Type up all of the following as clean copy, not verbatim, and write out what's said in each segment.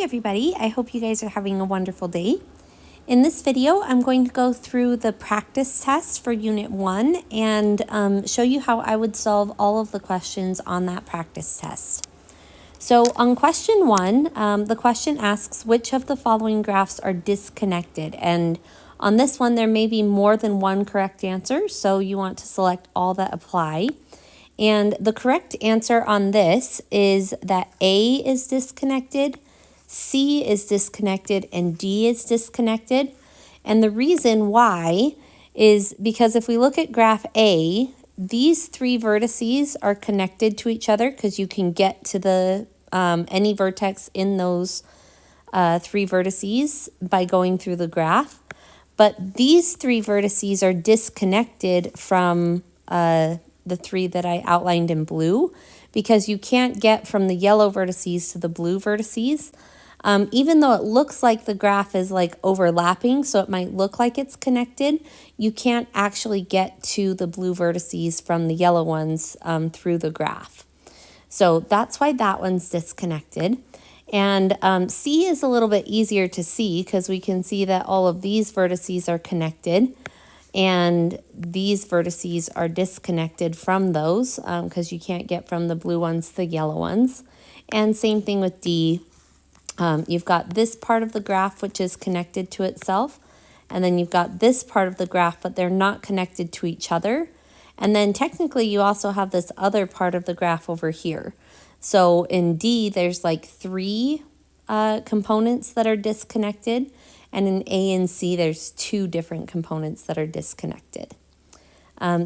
everybody, I hope you guys are having a wonderful day. In this video, I'm going to go through the practice test for Unit 1 and show you how I would solve all of the questions on that practice test. So on question 1, the question asks which of the following graphs are disconnected, and on this one there may be more than one correct answer, so you want to select all that apply. And the correct answer on this is that A is disconnected, C is disconnected, and D is disconnected. And the reason why is because if we look at graph A, these three vertices are connected to each other because you can get to the any vertex in those three vertices by going through the graph. But these three vertices are disconnected from the three that I outlined in blue, because you can't get from the yellow vertices to the blue vertices. Even though it looks like the graph is like overlapping, so it might look like it's connected, you can't actually get to the blue vertices from the yellow ones through the graph. So that's why that one's disconnected. And C is a little bit easier to see because we can see that all of these vertices are connected and these vertices are disconnected from those because you can't get from the blue ones to the yellow ones. And same thing with D. You've got this part of the graph which is connected to itself, and then you've got this part of the graph, but they're not connected to each other. And then technically you also have this other part of the graph over here. So in D, there's like three components that are disconnected, and in A and C, there's two different components that are disconnected.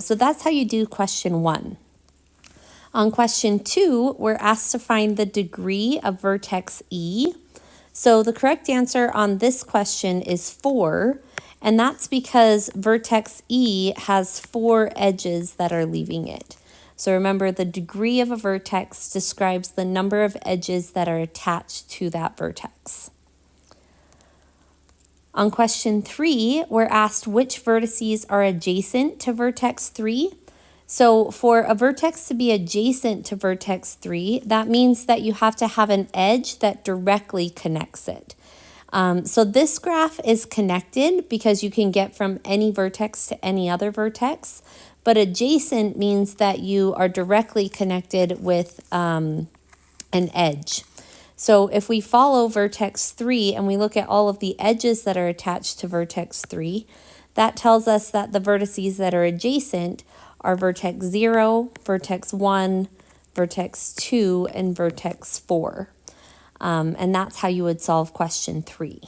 So that's how you do question 1. On question 2, we're asked to find the degree of vertex E. So the correct answer on this question is 4, and that's because vertex E has 4 edges that are leaving it. So remember, the degree of a vertex describes the number of edges that are attached to that vertex. On question 3, we're asked which vertices are adjacent to vertex 3. So for a vertex to be adjacent to vertex 3, that means that you have to have an edge that directly connects it. So this graph is connected because you can get from any vertex to any other vertex, but adjacent means that you are directly connected with an edge. So if we follow vertex 3 and we look at all of the edges that are attached to vertex 3, that tells us that the vertices that are adjacent are vertex 0, vertex 1, vertex 2, and vertex 4. And that's how you would solve question 3.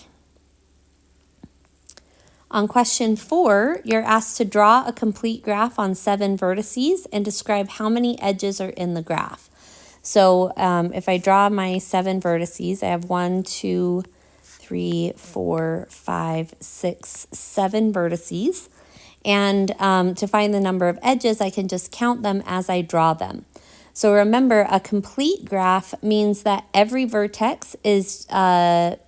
On question 4, you're asked to draw a complete graph on 7 vertices and describe how many edges are in the graph. So if I draw my 7 vertices, I have 1, 2, 3, 4, 5, 6, 7 vertices. And to find the number of edges, I can just count them as I draw them. So remember, a complete graph means that every vertex is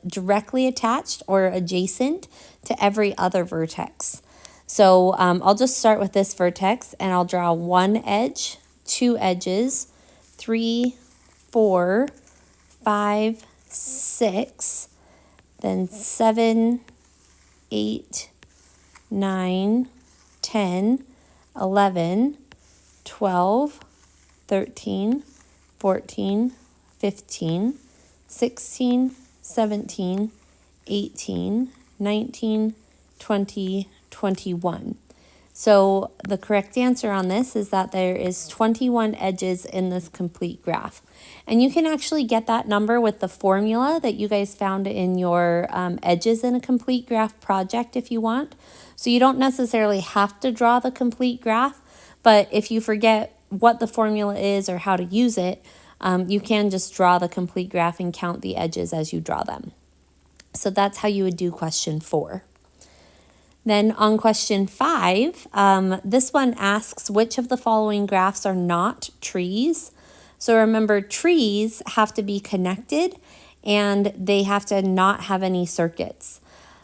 directly attached or adjacent to every other vertex. So I'll just start with this vertex and I'll draw 1 edge, 2 edges, 3, 4, 5, 6, then 7, 8, 9, 10, 11, 12, 13, 14, 15, 16, 17, 18, 19, 20, 21. So the correct answer on this is that there is 21 edges in this complete graph. And you can actually get that number with the formula that you guys found in your edges in a complete graph project if you want. So you don't necessarily have to draw the complete graph, but if you forget what the formula is or how to use it, you can just draw the complete graph and count the edges as you draw them. So that's how you would do question 4. Then on question 5, this one asks which of the following graphs are not trees. So remember, trees have to be connected and they have to not have any circuits.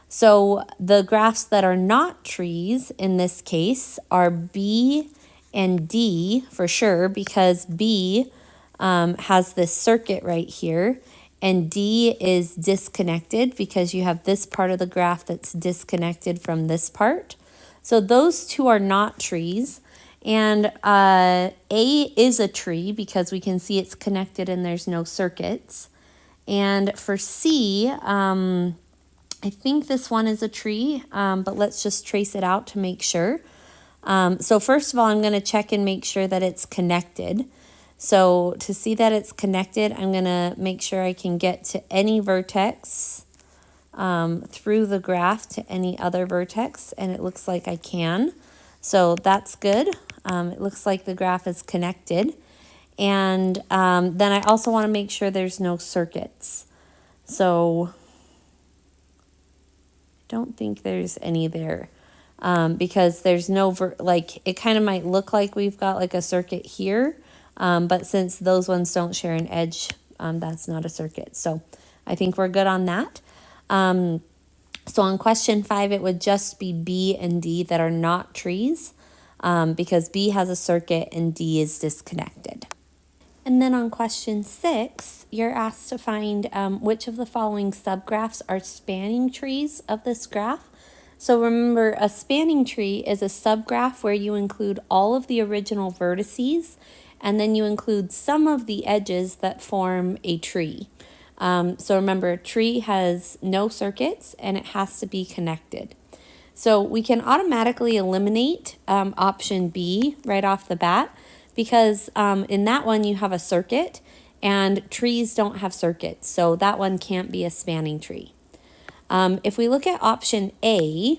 So the graphs that are not trees in this case are B and D for sure, because B has this circuit right here, and D is disconnected because you have this part of the graph that's disconnected from this part. So those two are not trees. And A is a tree because we can see it's connected and there's no circuits. And for C, I think this one is a tree, but let's just trace it out to make sure. So first of all, I'm going to check and make sure that it's connected. So to see that it's connected, I'm going to make sure I can get to any vertex through the graph to any other vertex, and it looks like I can. So that's good. It looks like the graph is connected. And then I also want to make sure there's no circuits. So I don't think there's any there. Because there's no, like, it kind of might look like we've got like a circuit here, but since those ones don't share an edge, that's not a circuit. So I think we're good on that. So on question 5, it would just be B and D that are not trees, because B has a circuit and D is disconnected. And then on question 6, you're asked to find which of the following subgraphs are spanning trees of this graph. So remember, a spanning tree is a subgraph where you include all of the original vertices and then you include some of the edges that form a tree. So remember, a tree has no circuits and it has to be connected. So we can automatically eliminate option B right off the bat because in that one you have a circuit and trees don't have circuits. So that one can't be a spanning tree. If we look at option A,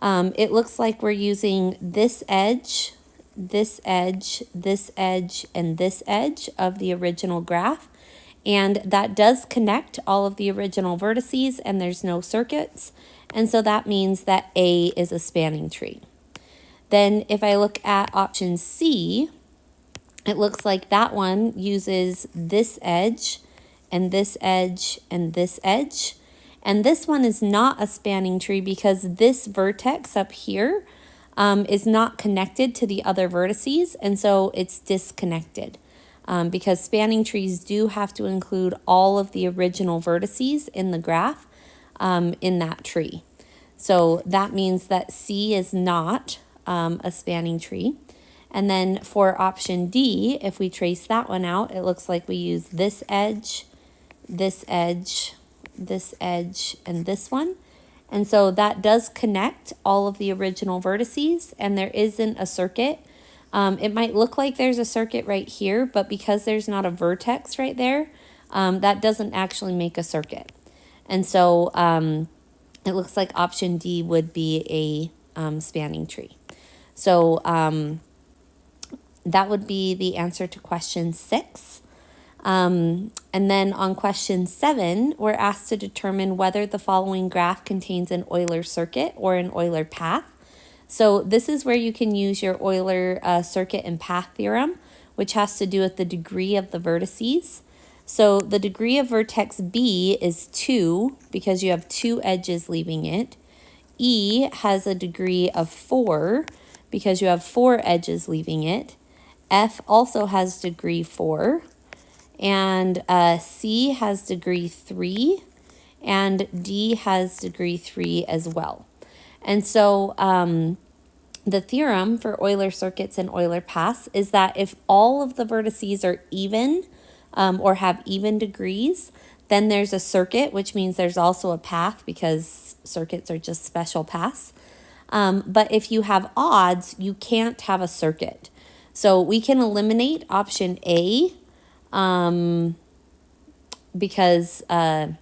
it looks like we're using this edge, this edge, this edge, and this edge of the original graph. And that does connect all of the original vertices and there's no circuits. And so that means that A is a spanning tree. Then if I look at option C, it looks like that one uses this edge and this edge and this edge. And this one is not a spanning tree because this vertex up here is not connected to the other vertices, and so it's disconnected. Because spanning trees do have to include all of the original vertices in the graph in that tree. So that means that C is not a spanning tree. And then for option D, if we trace that one out, it looks like we use this edge, this edge, this edge, and this one. And so that does connect all of the original vertices, and there isn't a circuit. It might look like there's a circuit right here, but because there's not a vertex right there, that doesn't actually make a circuit. And so it looks like option D would be a spanning tree. So that would be the answer to question 6. And then on question 7, we're asked to determine whether the following graph contains an Euler circuit or an Euler path. So this is where you can use your Euler circuit and path theorem, which has to do with the degree of the vertices. So the degree of vertex B is 2 because you have 2 edges leaving it. E has a degree of 4 because you have 4 edges leaving it. F also has degree 4. And C has degree 3, and D has degree 3 as well. And so the theorem for Euler circuits and Euler paths is that if all of the vertices are even or have even degrees, then there's a circuit, which means there's also a path because circuits are just special paths. But if you have odds, you can't have a circuit. So we can eliminate option A because there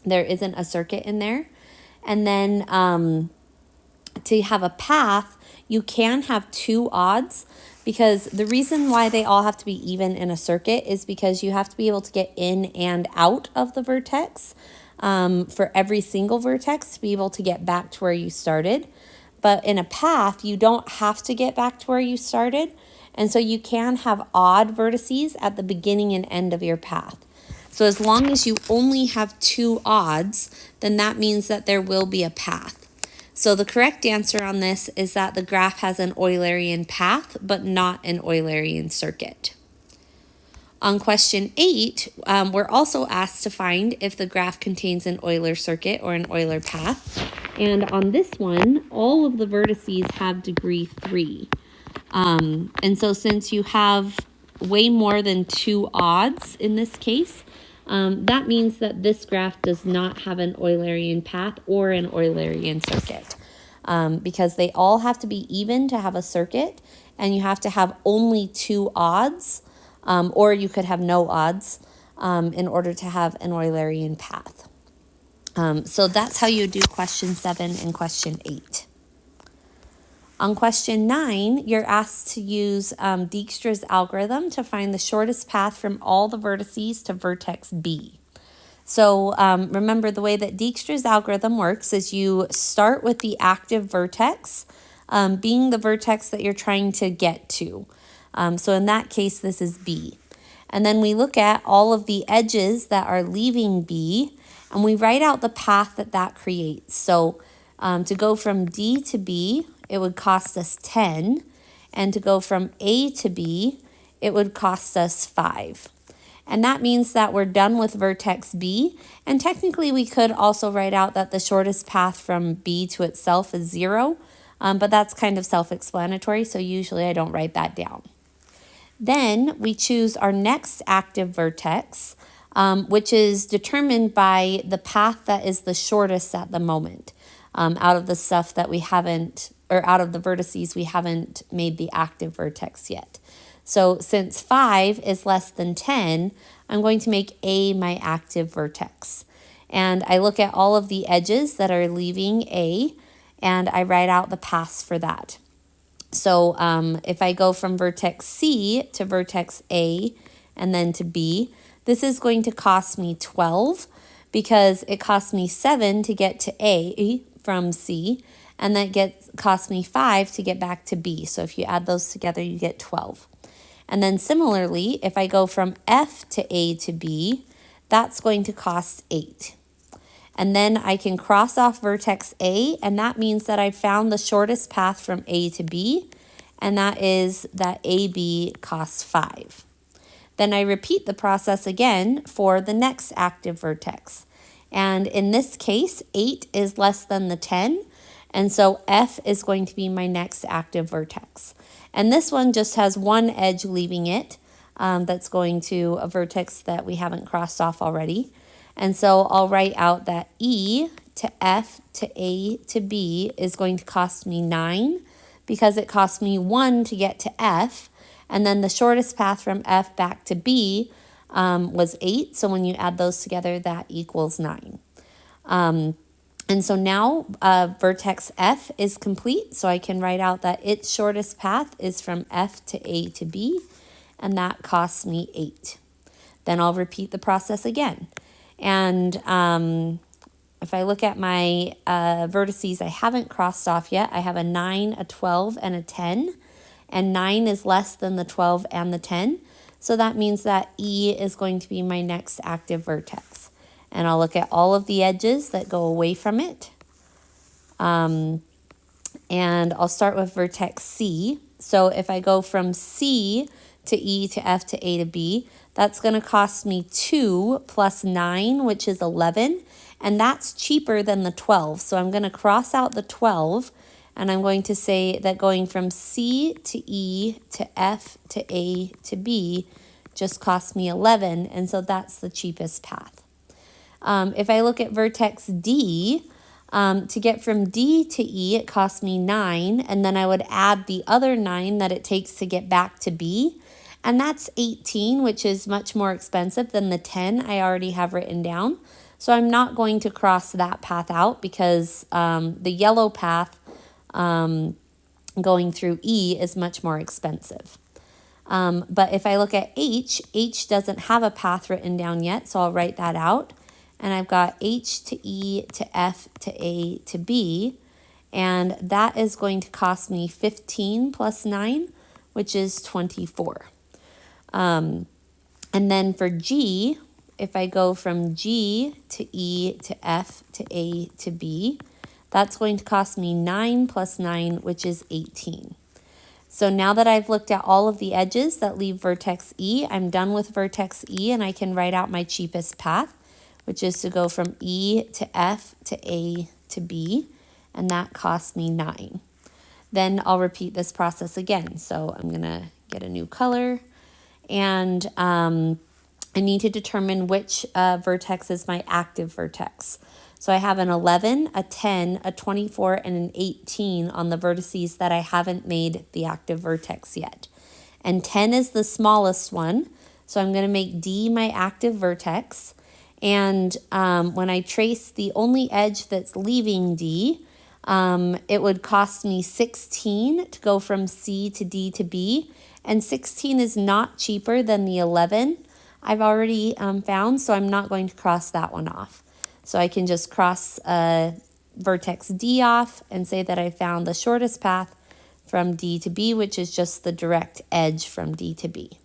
isn't a circuit in there. And then to have a path, you can have 2 odds because the reason why they all have to be even in a circuit is because you have to be able to get in and out of the vertex for every single vertex to be able to get back to where you started. But in a path, you don't have to get back to where you started. And so you can have odd vertices at the beginning and end of your path. So as long as you only have 2 odds, then that means that there will be a path. So the correct answer on this is that the graph has an Eulerian path, but not an Eulerian circuit. On question 8, we're also asked to find if the graph contains an Euler circuit or an Euler path. And on this one, all of the vertices have degree 3. And so since you have way more than 2 odds in this case, that means that this graph does not have an Eulerian path or an Eulerian circuit, because they all have to be even to have a circuit, and you have to have only 2 odds, or you could have no odds in order to have an Eulerian path. So that's how you do question 7 and question 8. On question 9, you're asked to use Dijkstra's algorithm to find the shortest path from all the vertices to vertex B. So remember, the way that Dijkstra's algorithm works is you start with the active vertex being the vertex that you're trying to get to. So in that case, this is B. And then we look at all of the edges that are leaving B, and we write out the path that that creates. So to go from D to B, it would cost us 10. And to go from A to B, it would cost us 5. And that means that we're done with vertex B. And technically, we could also write out that the shortest path from B to itself is 0. But that's kind of self-explanatory, so usually I don't write that down. Then we choose our next active vertex, which is determined by the path that is the shortest at the moment, out of the stuff that we haven't, or out of the vertices we haven't made the active vertex yet. So since 5 is less than 10, I'm going to make A my active vertex. And I look at all of the edges that are leaving A, and I write out the paths for that. So if I go from vertex C to vertex A and then to B, this is going to cost me 12 because it cost me 7 to get to A from C, and that cost me 5 to get back to B. So if you add those together, you get 12. And then similarly, if I go from F to A to B, that's going to cost 8. And then I can cross off vertex A, and that means that I found the shortest path from A to B, and that is that AB costs 5. Then I repeat the process again for the next active vertex. And in this case, 8 is less than the 10, and so F is going to be my next active vertex. And this one just has one edge leaving it that's going to a vertex that we haven't crossed off already. And so I'll write out that E to F to A to B is going to cost me 9 because it cost me 1 to get to F. And then the shortest path from F back to B was 8. So when you add those together, that equals 9. And so now vertex F is complete. So I can write out that its shortest path is from F to A to B, and that costs me 8. Then I'll repeat the process again. And if I look at my vertices I haven't crossed off yet, I have a 9, a 12, and a 10. And 9 is less than the 12 and the 10. So that means that E is going to be my next active vertex. And I'll look at all of the edges that go away from it. And I'll start with vertex C. So if I go from C to E to F to A to B, that's going to cost me 2 plus 9, which is 11. And that's cheaper than the 12. So I'm going to cross out the 12. And I'm going to say that going from C to E to F to A to B just cost me 11. And so that's the cheapest path. If I look at vertex D, to get from D to E, it costs me 9. And then I would add the other 9 that it takes to get back to B. And that's 18, which is much more expensive than the 10 I already have written down. So I'm not going to cross that path out because the yellow path going through E is much more expensive. But if I look at H doesn't have a path written down yet, so I'll write that out. And I've got H to E to F to A to B, and that is going to cost me 15 plus 9, which is 24. And then for G, if I go from G to E to F to A to B, that's going to cost me 9 plus 9, which is 18. So now that I've looked at all of the edges that leave vertex E, I'm done with vertex E, and I can write out my cheapest path, which is to go from E to F to A to B, and that cost me 9. Then I'll repeat this process again. So I'm gonna get a new color, and I need to determine which vertex is my active vertex. So I have an 11, a 10, a 24, and an 18 on the vertices that I haven't made the active vertex yet. And 10 is the smallest one, so I'm going to make D my active vertex. And when I trace the only edge that's leaving D, it would cost me 16 to go from C to D to B. And 16 is not cheaper than the 11 I've already found, so I'm not going to cross that one off. So I can just cross vertex D off and say that I found the shortest path from D to B, which is just the direct edge from D to B.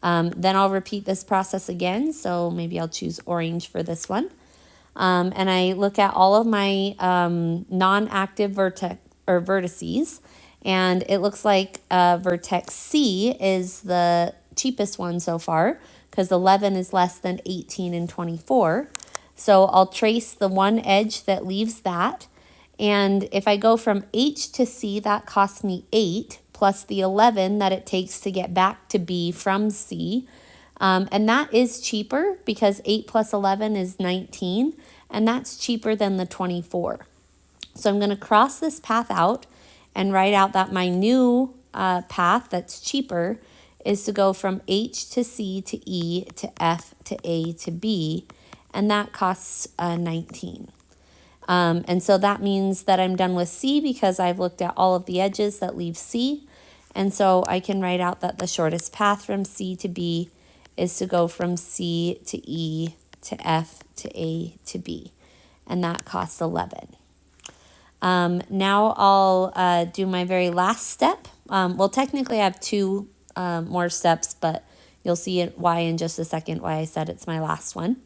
Then I'll repeat this process again. So maybe I'll choose orange for this one. And I look at all of my non-active vertices, and it looks like vertex C is the cheapest one so far, because 11 is less than 18 and 24. So I'll trace the one edge that leaves that. And if I go from H to C, that costs me 8, plus the 11 that it takes to get back to B from C. And that is cheaper because 8 plus 11 is 19, and that's cheaper than the 24. So I'm going to cross this path out and write out that my new path that's cheaper is to go from H to C to E to F to A to B, and that costs 19. And so that means that I'm done with C because I've looked at all of the edges that leave C. And so I can write out that the shortest path from C to B is to go from C to E to F to A to B. And that costs 11. Now I'll do my very last step. Well, technically I have two more steps, but you'll see why in just a second, why I said it's my last one.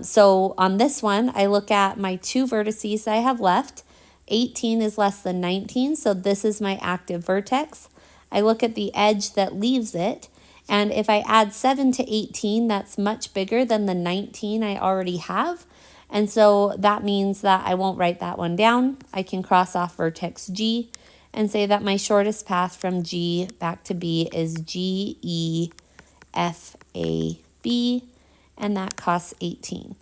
So on this one, I look at my two vertices I have left. 18 is less than 19, so this is my active vertex. I look at the edge that leaves it, and if I add 7 to 18, that's much bigger than the 19 I already have. And so that means that I won't write that one down. I can cross off vertex G and say that my shortest path from G back to B is G, E, F, A, B, and that costs 18.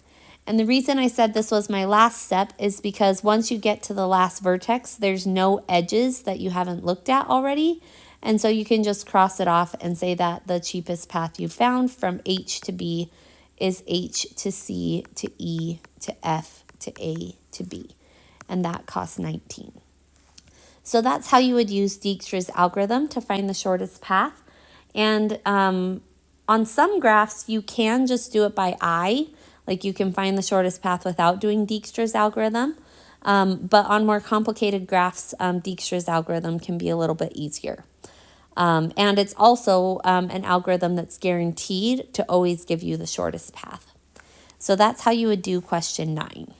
And the reason I said this was my last step is because once you get to the last vertex, there's no edges that you haven't looked at already. And so you can just cross it off and say that the cheapest path you found from H to B is H to C to E to F to A to B. And that costs 19. So that's how you would use Dijkstra's algorithm to find the shortest path. And on some graphs, you can just do it by eye. Like you can find the shortest path without doing Dijkstra's algorithm. But on more complicated graphs, Dijkstra's algorithm can be a little bit easier. And it's also an algorithm that's guaranteed to always give you the shortest path. So that's how you would do question 9.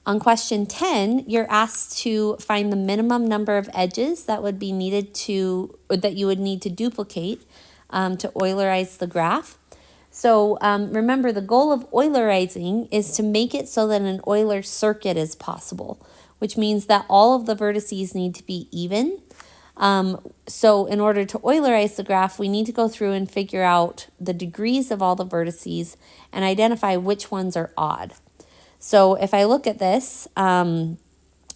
On question 10, you're asked to find the minimum number of edges that would be needed to, or that you would need to duplicate to Eulerize the graph. So remember, the goal of Eulerizing is to make it so that an Euler circuit is possible, which means that all of the vertices need to be even. So in order to Eulerize the graph, we need to go through and figure out the degrees of all the vertices and identify which ones are odd. So if I look at this,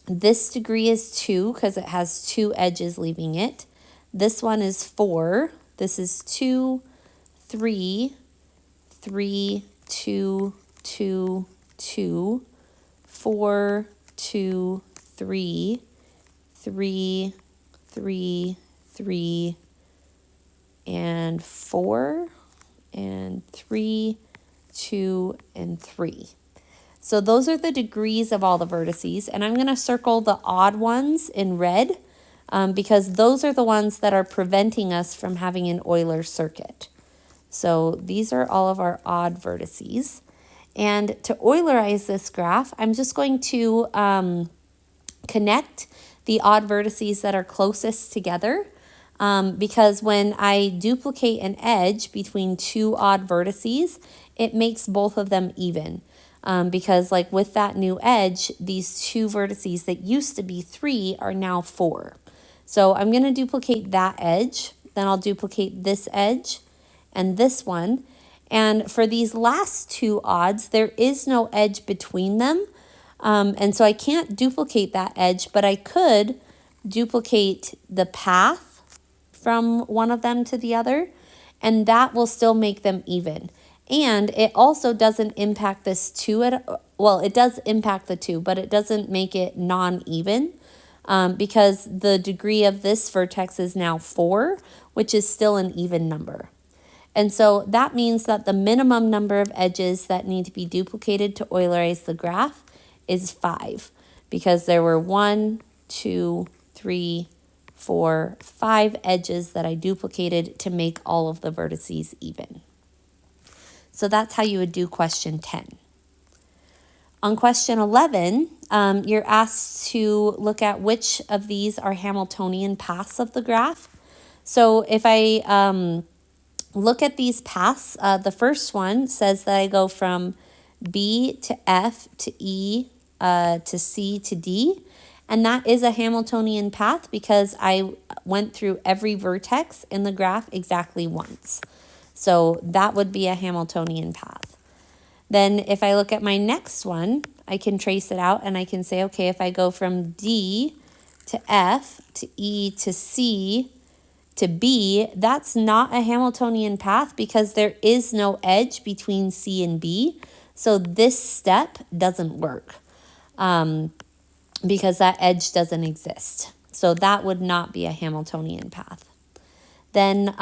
this degree is 2 because it has 2 edges leaving it. This one is 4. This is 2, 3, 3, 2, 2, 2, 4, 2, 3, 3, 3, 3, and 4, and 3, 2, and 3. So those are the degrees of all the vertices, and I'm going to circle the odd ones in red because those are the ones that are preventing us from having an Euler circuit. So these are all of our odd vertices. And to Eulerize this graph, I'm just going to connect the odd vertices that are closest together, because when I duplicate an edge between two odd vertices, it makes both of them even. Because like with that new edge, these two vertices that used to be 3 are now 4. So I'm going to duplicate that edge, then I'll duplicate this edge and this one. And for these last two odds, there is no edge between them. And so I can't duplicate that edge, but I could duplicate the path from one of them to the other, and that will still make them even. And it also doesn't impact this 2 well, it does impact the 2, but it doesn't make it non-even, because the degree of this vertex is now 4, which is still an even number. And so that means that the minimum number of edges that need to be duplicated to Eulerize the graph is 5, because there were 1, 2, 3, 4, 5 edges that I duplicated to make all of the vertices even. So that's how you would do question 10. On question 11, you're asked to look at which of these are Hamiltonian paths of the graph. So if I look at these paths, the first one says that I go from B to F to E to C to D. And that is a Hamiltonian path because I went through every vertex in the graph exactly once. So that would be a Hamiltonian path. Then if I look at my next one, I can trace it out and I can say, okay, if I go from D to F to E to C to B, that's not a Hamiltonian path because there is no edge between C and B. So this step doesn't work because that edge doesn't exist. So that would not be a Hamiltonian path. Then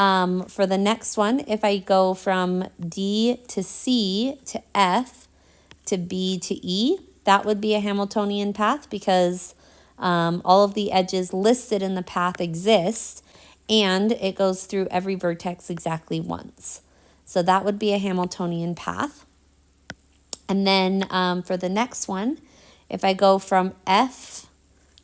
for the next one, if I go from D to C to F to B to E, that would be a Hamiltonian path because all of the edges listed in the path exist and it goes through every vertex exactly once. So that would be a Hamiltonian path. And then for the next one, if I go from F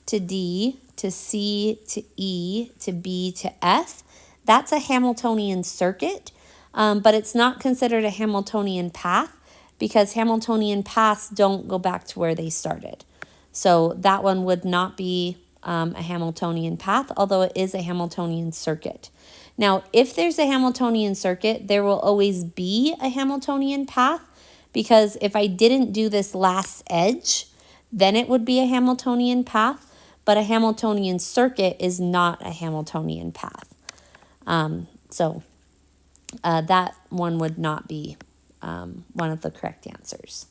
to D to C to E to B to F, that's a Hamiltonian circuit, but it's not considered a Hamiltonian path because Hamiltonian paths don't go back to where they started. So that one would not be a Hamiltonian path, although it is a Hamiltonian circuit. Now, if there's a Hamiltonian circuit, there will always be a Hamiltonian path because if I didn't do this last edge, then it would be a Hamiltonian path, but a Hamiltonian circuit is not a Hamiltonian path. So that one would not be one of the correct answers.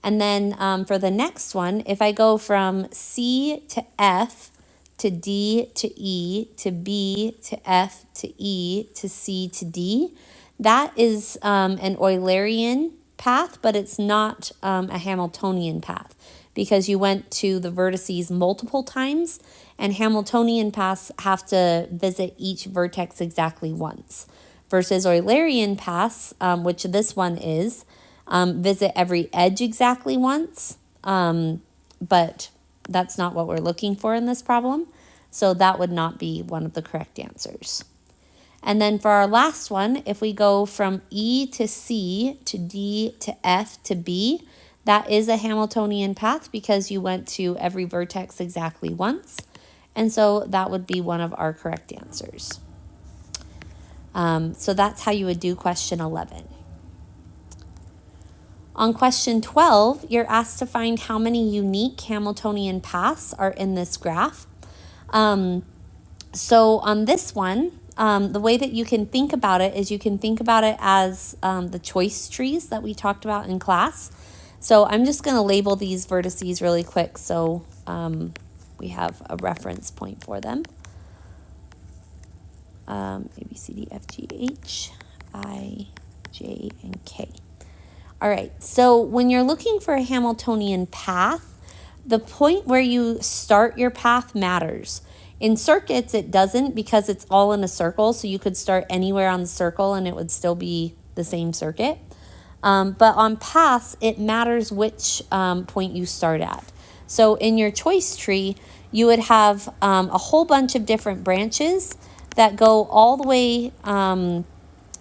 And then for the next one, if I go from C to F to D to E to B to F to E to C to D, that is an Eulerian path, but it's not a Hamiltonian path because you went to the vertices multiple times, and Hamiltonian paths have to visit each vertex exactly once, versus Eulerian paths, which this one is, visit every edge exactly once, but that's not what we're looking for in this problem, so that would not be one of the correct answers. And then for our last one, if we go from E to C to D to F to B, that is a Hamiltonian path because you went to every vertex exactly once. And so that would be one of our correct answers. So that's how you would do question 11. On question 12, you're asked to find how many unique Hamiltonian paths are in this graph. So on this one, the way that you can think about it is you can think about it as the choice trees that we talked about in class. So I'm just going to label these vertices really quick so we have a reference point for them. A, B, C, D, F, G, H, I, J, and K. All right, so when you're looking for a Hamiltonian path, the point where you start your path matters. In circuits, it doesn't because it's all in a circle, so you could start anywhere on the circle and it would still be the same circuit. But on paths, it matters which point you start at. So in your choice tree, you would have a whole bunch of different branches that go all the way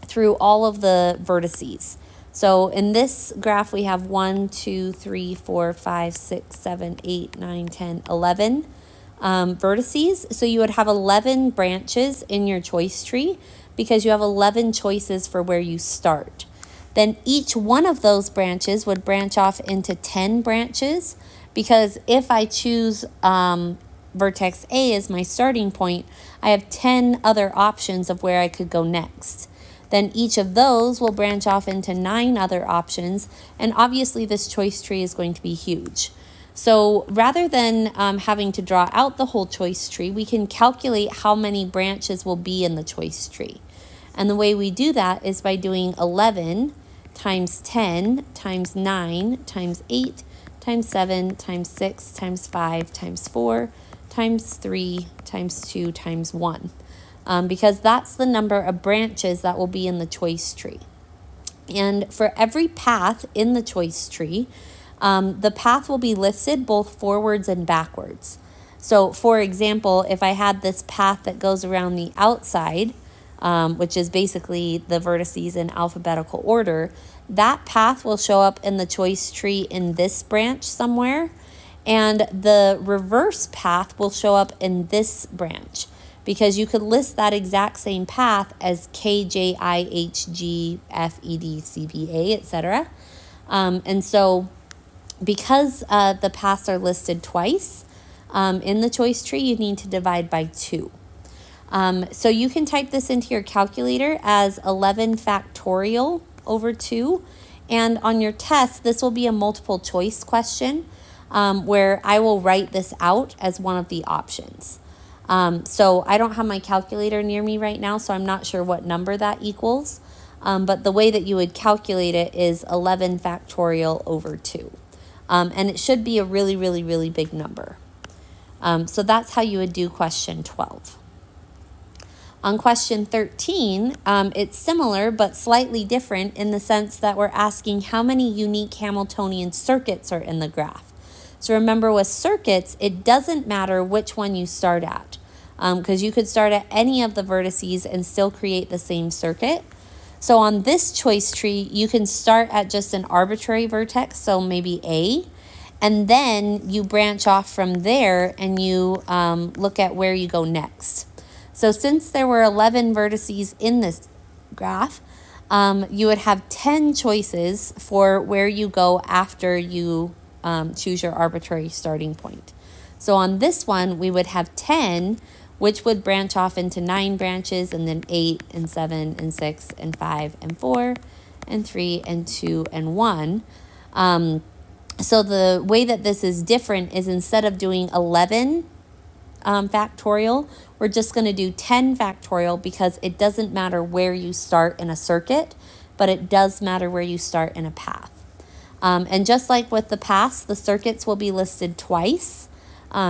through all of the vertices. So in this graph, we have 1, 2, 3, 4, 5, 6, 7, 8, 9, 10, 11 vertices. So you would have 11 branches in your choice tree because you have 11 choices for where you start. Then each one of those branches would branch off into 10 branches, because if I choose vertex A as my starting point, I have 10 other options of where I could go next. Then each of those will branch off into 9 other options, and obviously this choice tree is going to be huge. So rather than having to draw out the whole choice tree, we can calculate how many branches will be in the choice tree. And the way we do that is by doing 11 times 10 times 9 times 8 times 7 times 6 times 5 times 4 times 3 times 2 times 1. Because that's the number of branches that will be in the choice tree. And for every path in the choice tree, the path will be listed both forwards and backwards. So for example, if I had this path that goes around the outside, which is basically the vertices in alphabetical order, that path will show up in the choice tree in this branch somewhere, and the reverse path will show up in this branch, because you could list that exact same path as K, J, I, H, G, F, E, D, C, B, A, etc. And so because the paths are listed twice in the choice tree, you need to divide by 2. So you can type this into your calculator as 11 factorial over 2. And on your test, this will be a multiple choice question where I will write this out as one of the options. So I don't have my calculator near me right now, so I'm not sure what number that equals. But the way that you would calculate it is 11 factorial over 2. And it should be a really, really, really big number. So that's how you would do question 12. On question 13, it's similar but slightly different in the sense that we're asking how many unique Hamiltonian circuits are in the graph. So remember, with circuits, it doesn't matter which one you start at, because you could start at any of the vertices and still create the same circuit. So on this choice tree, you can start at just an arbitrary vertex, so maybe A, and then you branch off from there and you look at where you go next. So since there were 11 vertices in this graph, you would have 10 choices for where you go after you choose your arbitrary starting point. So on this one, we would have 10, which would branch off into 9 branches, and then 8 and 7 and 6 and 5 and 4 and 3 and 2 and 1. So the way that this is different is instead of doing 11 factorial, we're just going to do 10 factorial, because it doesn't matter where you start in a circuit, but it does matter where you start in a path. And just like with the paths, the circuits will be listed twice,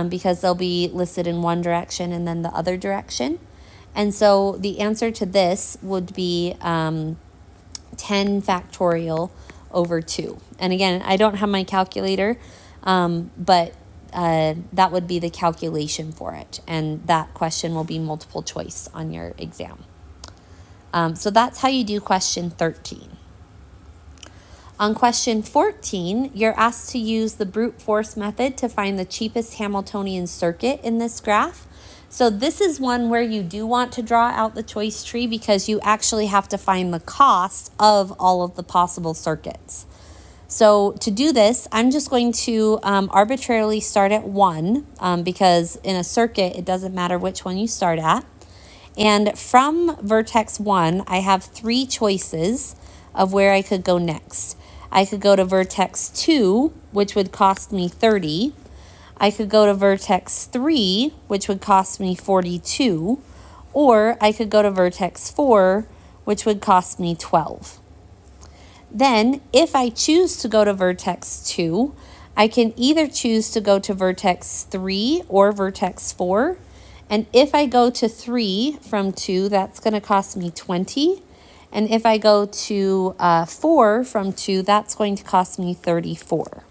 because they'll be listed in one direction and then the other direction. And so the answer to this would be 10 factorial over 2. And again, I don't have my calculator, but that would be the calculation for it. And that question will be multiple choice on your exam. So that's how you do question 13. On question 14, you're asked to use the brute force method to find the cheapest Hamiltonian circuit in this graph. So this is one where you do want to draw out the choice tree, because you actually have to find the cost of all of the possible circuits. So to do this, I'm just going to arbitrarily start at 1, because in a circuit, it doesn't matter which one you start at. And from vertex 1, I have 3 choices of where I could go next. I could go to vertex 2, which would cost me 30. I could go to vertex 3, which would cost me 42. Or I could go to vertex 4, which would cost me 12. Then, if I choose to go to vertex 2, I can either choose to go to vertex 3 or vertex 4. And if I go to 3 from 2, that's going to cost me 20. And if I go to 4 from 2, that's going to cost me 34.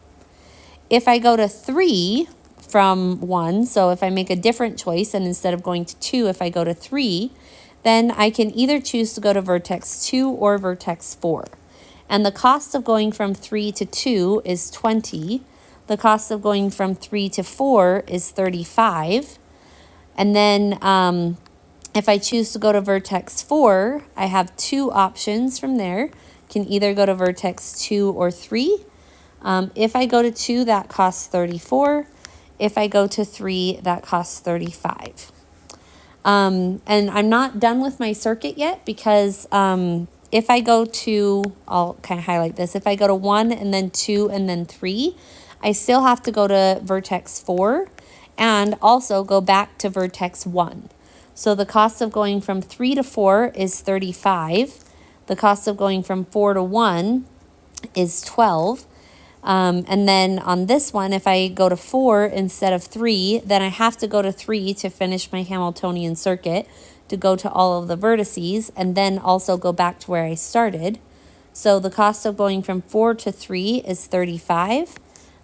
If I go to 3 from 1, so if I make a different choice and instead of going to 2, if I go to 3, then I can either choose to go to vertex 2 or vertex 4. And the cost of going from 3 to 2 is 20. The cost of going from 3 to 4 is 35. And then if I choose to go to vertex 4, I have 2 options from there. Can either go to vertex 2 or 3. If I go to 2, that costs 34. If I go to 3, that costs 35. And I'm not done with my circuit yet because if I go to, I'll kind of highlight this, if I go to 1 and then 2 and then 3, I still have to go to vertex 4 and also go back to vertex 1. So the cost of going from 3 to 4 is 35. The cost of going from 4 to 1 is 12. And then on this one, if I go to 4 instead of 3, then I have to go to 3 to finish my Hamiltonian circuit, to go to all of the vertices, and then also go back to where I started. So the cost of going from 4 to 3 is 35.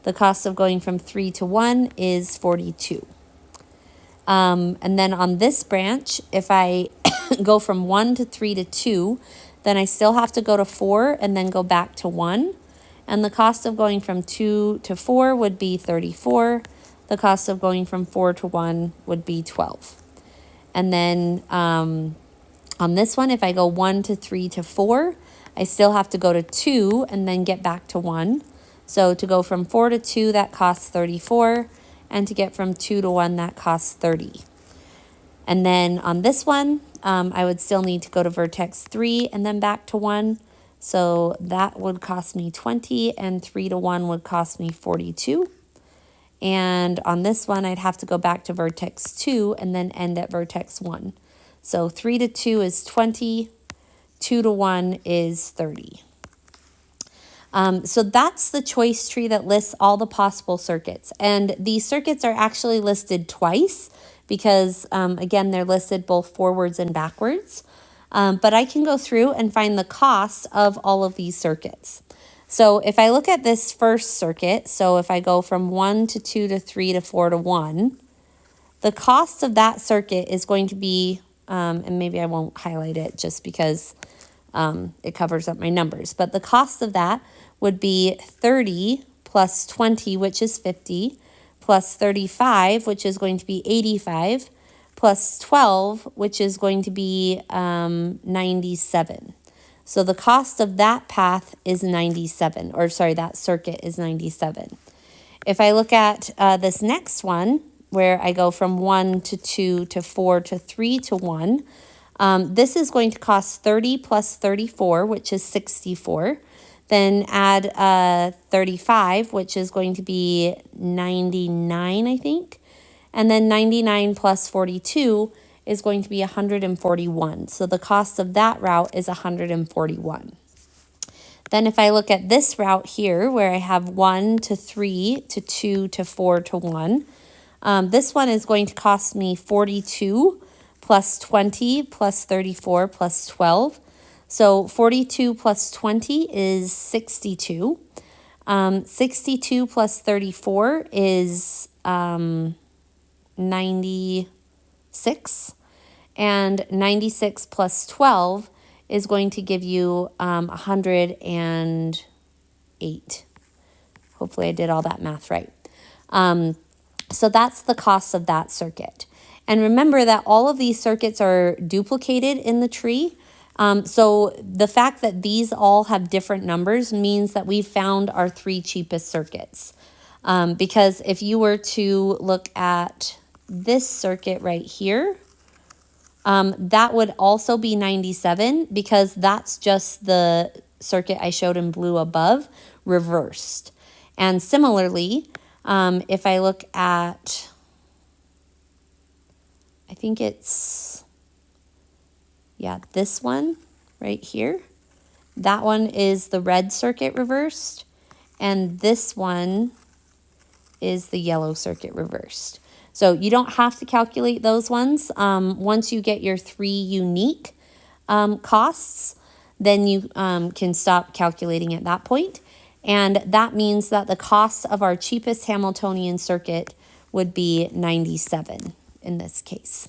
The cost of going from 3 to 1 is 42. And then on this branch, if I go from 1 to 3 to 2, then I still have to go to 4 and then go back to 1. And the cost of going from 2 to 4 would be 34. The cost of going from 4 to 1 would be 12. And then on this one, if I go 1 to 3 to 4, I still have to go to 2 and then get back to 1. So to go from 4 to 2, that costs 34. And to get from 2 to 1, that costs 30. And then on this one, I would still need to go to vertex 3 and then back to 1. So that would cost me 20, and 3 to 1 would cost me 42. And on this one, I'd have to go back to vertex 2 and then end at vertex 1. So 3 to 2 is 20, 2 to 1 is 30. So that's the choice tree that lists all the possible circuits. And these circuits are actually listed twice because, again, they're listed both forwards and backwards. But I can go through and find the cost of all of these circuits. So if I look at this first circuit, so if I go from 1 to 2 to 3 to 4 to 1, the cost of that circuit is going to be, and maybe I won't highlight it just because it covers up my numbers, but the cost of that would be 30 plus 20, which is 50, plus 35, which is going to be 85, plus 12, which is going to be 97. So the cost of that path is 97, or sorry, that circuit is 97. If I look at this next one, where I go from 1 to 2 to 4 to 3 to 1, this is going to cost 30 plus 34, which is 64. Then add 35, which is going to be 99, I think. And then 99 plus 42 is going to be 141. So the cost of that route is 141. Then if I look at this route here, where I have 1 to 3 to 2 to 4 to 1, this one is going to cost me 42 plus 20 plus 34 plus 12. So 42 plus 20 is 62. 62 plus 34 is 96, and 96 plus 12 is going to give you 108. Hopefully I did all that math right. So that's the cost of that circuit. And remember that all of these circuits are duplicated in the tree. So the fact that these all have different numbers means that we've found our 3 cheapest circuits. Because if you were to look at this circuit right here, that would also be 97 because that's just the circuit I showed in blue above reversed. And similarly, if I look at, I think it's, yeah, this one right here, that one is the red circuit reversed, and this one is the yellow circuit reversed. So you don't have to calculate those ones. Once you get your 3 unique costs, then you can stop calculating at that point. And that means that the cost of our cheapest Hamiltonian circuit would be 97 in this case.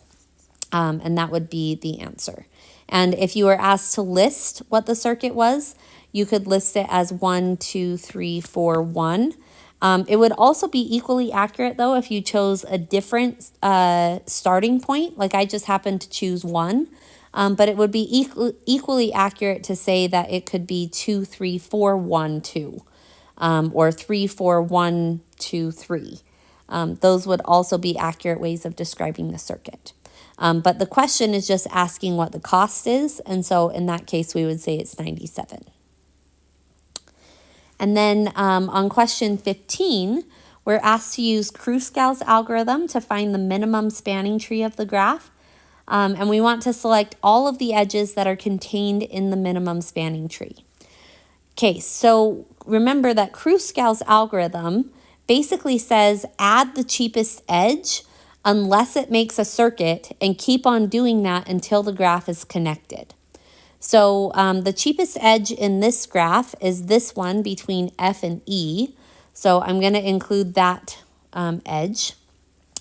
And that would be the answer. And if you were asked to list what the circuit was, you could list it as 1, 2, 3, 4, 1. It would also be equally accurate, though, if you chose a different starting point. Like I just happened to choose 1. But it would be equally accurate to say that it could be 2, 3, 4, 1, 2. Or 3, 4, 1, 2, 3. Those would also be accurate ways of describing the circuit. But the question is just asking what the cost is. And so in that case, we would say it's 97. And then on question 15, we're asked to use Kruskal's algorithm to find the minimum spanning tree of the graph. And we want to select all of the edges that are contained in the minimum spanning tree. Okay, so remember that Kruskal's algorithm basically says add the cheapest edge unless it makes a circuit and keep on doing that until the graph is connected. So the cheapest edge in this graph is this one between F and E. So I'm going to include that edge.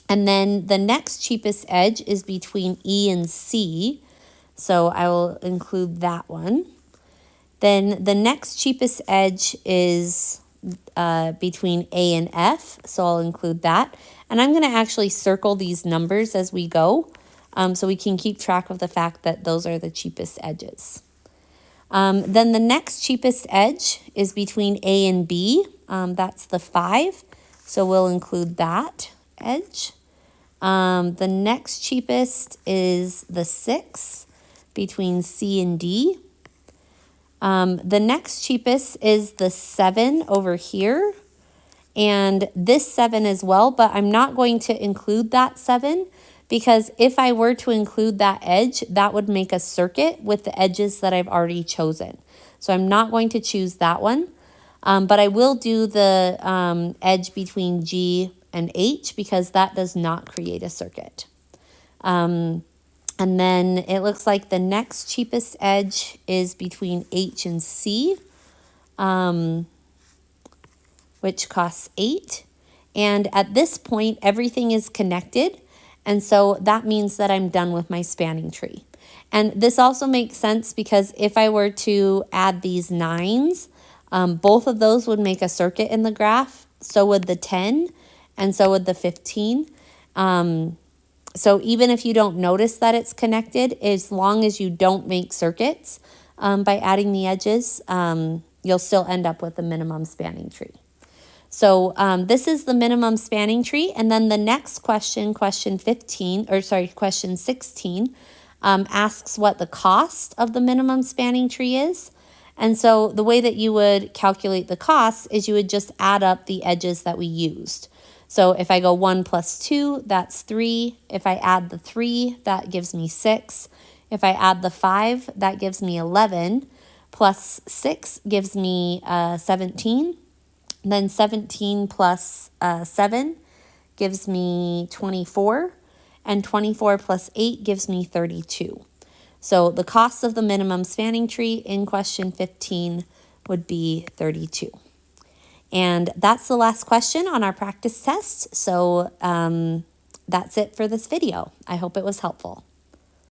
And then the next cheapest edge is between E and C. So I will include that one. Then the next cheapest edge is between A and F. So I'll include that. And I'm going to actually circle these numbers as we go. So we can keep track of the fact that those are the cheapest edges. Then the next cheapest edge is between A and B. That's the 5. So we'll include that edge. The next cheapest is the 6 between C and D. The next cheapest is the 7 over here. And this 7 as well, but I'm not going to include that 7 because if I were to include that edge, that would make a circuit with the edges that I've already chosen. So I'm not going to choose that one, but I will do the edge between G and H because that does not create a circuit. And then it looks like the next cheapest edge is between H and C, which costs 8. And at this point, everything is connected. And so that means that I'm done with my spanning tree. And this also makes sense because if I were to add these 9s, both of those would make a circuit in the graph. So would the 10 and so would the 15. So even if you don't notice that it's connected, as long as you don't make circuits by adding the edges, you'll still end up with the minimum spanning tree. So this is the minimum spanning tree. And then the next question, question 16, asks what the cost of the minimum spanning tree is. And so the way that you would calculate the cost is you would just add up the edges that we used. So if I go 1 plus 2, that's 3. If I add the 3, that gives me 6. If I add the 5, that gives me 11. Plus 6 gives me 17. Then 17 plus 7 gives me 24. And 24 plus 8 gives me 32. So the cost of the minimum spanning tree in question 15 would be 32. And that's the last question on our practice test. So that's it for this video. I hope it was helpful.